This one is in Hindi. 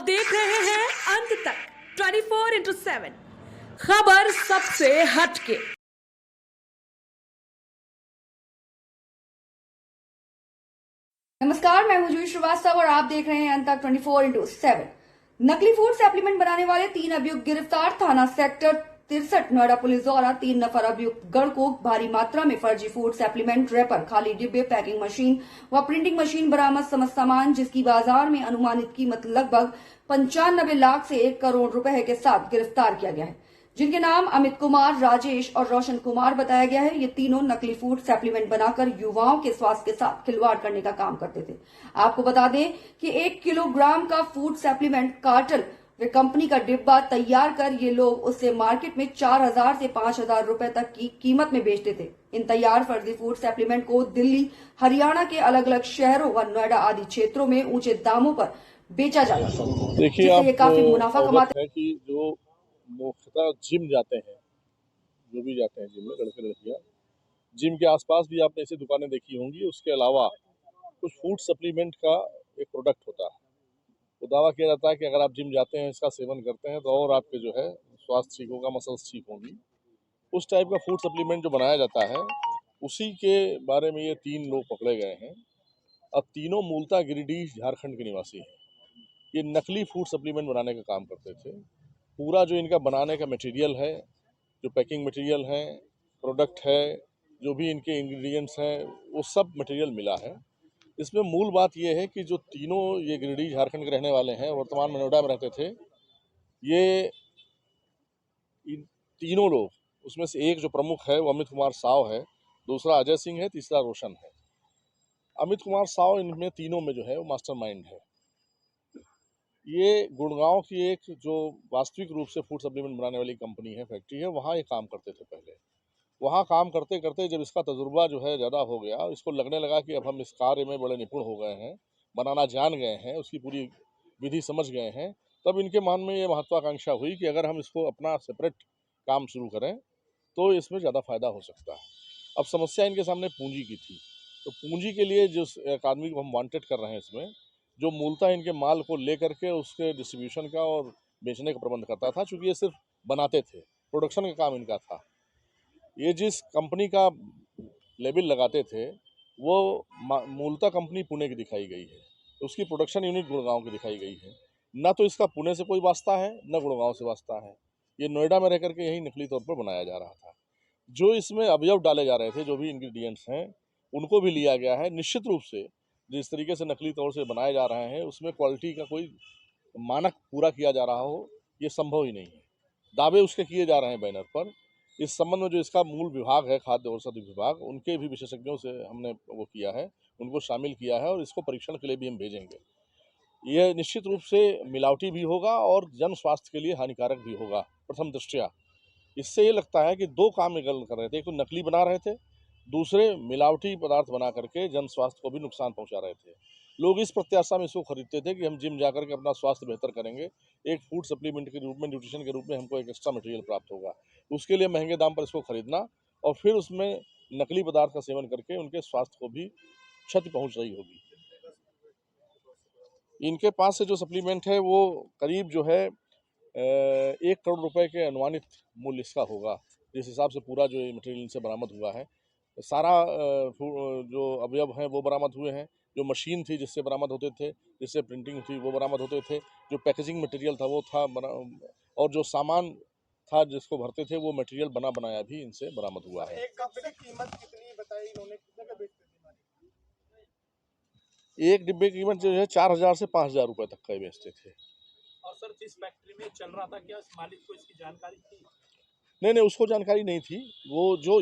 देख रहे हैं अंत तक 24/7 खबर सबसे हटके। नमस्कार, मैं हूं जूही श्रीवास्तव और आप देख रहे हैं अंत तक 24/7। नकली फूड सप्लीमेंट बनाने वाले 3 अभियुक्त गिरफ्तार। थाना सेक्टर 63 नोएडा पुलिस द्वारा 3 नफर अभियुक्त गण को भारी मात्रा में फर्जी फूड सप्लीमेंट, रैपर, खाली डिब्बे, पैकिंग मशीन व प्रिंटिंग मशीन बरामद समस्त सामान, जिसकी बाजार में अनुमानित कीमत लगभग 95 लाख से 1 करोड़ रुपए के साथ गिरफ्तार किया गया है, जिनके नाम अमित कुमार, राजेश और रोशन कुमार बताया गया है। ये तीनों नकली फूड सप्लीमेंट बनाकर युवाओं के स्वास्थ्य के साथ खिलवाड़ करने का काम करते थे। आपको बता दें कि 1 किलोग्राम का फूड सप्लीमेंट कार्टल व कंपनी का डिब्बा तैयार कर ये लोग उससे मार्केट में 4,000 से 5,000 रुपए तक की कीमत में बेचते थे। इन तैयार फर्जी फूड सप्लीमेंट को दिल्ली, हरियाणा के अलग अलग शहरों व नोएडा आदि क्षेत्रों में ऊंचे दामों पर बेचा जाता था, देखिए, जिससे ये काफी मुनाफा कमाते है कि जो मुख्यतः जिम जाते हैं, जो भी जाते हैं जिम में लड़के लड़कियां, जिम के आसपास भी आपने ऐसी दुकानें देखी होंगी। उसके अलावा कुछ फूड सप्लीमेंट का एक प्रोडक्ट होता है। तो दावा किया जाता है कि अगर आप जिम जाते हैं, इसका सेवन करते हैं तो और आपके जो है स्वास्थ्य ठीक होगा, मसल्स ठीक होंगी। उस टाइप का फूड सप्लीमेंट जो बनाया जाता है, उसी के बारे में ये 3 लोग पकड़े गए हैं। अब तीनों मूलतः गिरिडीह, झारखंड के निवासी हैं। ये नकली फूड सप्लीमेंट बनाने का काम करते थे। पूरा जो इनका बनाने का मटेरियल है, जो पैकिंग मटेरियल है, प्रोडक्ट है, जो भी इनके इंग्रेडिएंट्स हैं, वो सब मटेरियल मिला है। इसमें मूल बात यह है कि जो तीनों ये गिरिडीह, झारखंड के रहने वाले हैं, वर्तमान में नोएडा में रहते थे। ये इन तीनों लोग, उसमें से एक जो प्रमुख है वो अमित कुमार साव है, दूसरा अजय सिंह है, तीसरा रोशन है। अमित कुमार साव इनमें तीनों में जो है वो मास्टरमाइंड है। ये गुड़गांव की एक जो वास्तविक रूप से फूड सप्लीमेंट बनाने वाली कंपनी है, फैक्ट्री है, वहाँ ये काम करते थे पहले। वहाँ काम करते करते जब इसका तजुर्बा जो है ज़्यादा हो गया, इसको लगने लगा कि अब हम इस कार्य में बड़े निपुण हो गए हैं, बनाना जान गए हैं, उसकी पूरी विधि समझ गए हैं, तब इनके मन में ये महत्वाकांक्षा हुई कि अगर हम इसको अपना सेपरेट काम शुरू करें तो इसमें ज़्यादा फायदा हो सकता है। अब समस्या इनके सामने पूंजी की थी, तो पूंजी के लिए जिस एक आदमी को हम वांटेड कर रहे हैं इसमें, जो मूलतः इनके माल को लेकर के उसके डिस्ट्रीब्यूशन का और बेचने का प्रबंध करता था, चूँकि ये सिर्फ बनाते थे, प्रोडक्शन का काम इनका था। ये जिस कंपनी का लेबल लगाते थे वो मूलतः कंपनी पुणे की दिखाई गई है, उसकी प्रोडक्शन यूनिट गुड़गांव की दिखाई गई है। न तो इसका पुणे से कोई वास्ता है, न गुड़गांव से वास्ता है। ये नोएडा में रह करके यही नकली तौर पर बनाया जा रहा था। जो इसमें अवयव डाले जा रहे थे, जो भी इंग्रेडिएंट्स हैं, उनको भी लिया गया है। निश्चित रूप से जिस तरीके से नकली तौर से बनाए जा रहे हैं, उसमें क्वालिटी का कोई मानक पूरा किया जा रहा हो, ये संभव ही नहीं है। दावे उसके किए जा रहे हैं बैनर पर। इस संबंध में जो इसका मूल विभाग है, खाद्य औषधि विभाग, उनके भी विशेषज्ञों से हमने वो किया है, उनको शामिल किया है और इसको परीक्षण के लिए भी हम भेजेंगे। यह निश्चित रूप से मिलावटी भी होगा और जन स्वास्थ्य के लिए हानिकारक भी होगा। प्रथम दृष्टया इससे ये लगता है कि 2 काम ये गलत कर रहे थे। एक तो नकली बना रहे थे, दूसरे मिलावटी पदार्थ बना करके जन स्वास्थ्य को भी नुकसान पहुंचा रहे थे। लोग इस प्रत्याशा में इसको खरीदते थे कि हम जिम जाकर के अपना स्वास्थ्य बेहतर करेंगे, एक फूड सप्लीमेंट के रूप में, न्यूट्रिशन के रूप में हमको एक एक्स्ट्रा मटेरियल प्राप्त होगा। उसके लिए महंगे दाम पर इसको खरीदना और फिर उसमें नकली पदार्थ का सेवन करके उनके स्वास्थ्य को भी क्षति पहुंच रही होगी। इनके पास से जो सप्लीमेंट है वो करीब जो है 1 करोड़ रुपए के अनुमानित मूल्य इसका होगा, जिस हिसाब से पूरा जो मटेरियल इनसे बरामद हुआ है। सारा जो अवयव हैं वो बरामद हुए हैं। जो मशीन थी जिससे बरामद होते थे, जिससे प्रिंटिंग थी, वो बरामद होते थे। जो पैकेजिंग मटेरियल था वो था, और जो सामान था जिसको भरते थे, वो मटेरियल बना बनाया भी इनसे बरामद हुआ है। एक कप की कीमत कितनी बताई इन्होंने, कितने का बेचते थे? एक डिब्बे की कीमत जो है 4,000 से 5,000 रुपए तक का बेचते थे। और सर, जिस फैक्ट्री में चल रहा था, क्या इस मालिक को इसकी जानकारी थी? नहीं, उसको जानकारी नहीं थी। वो जो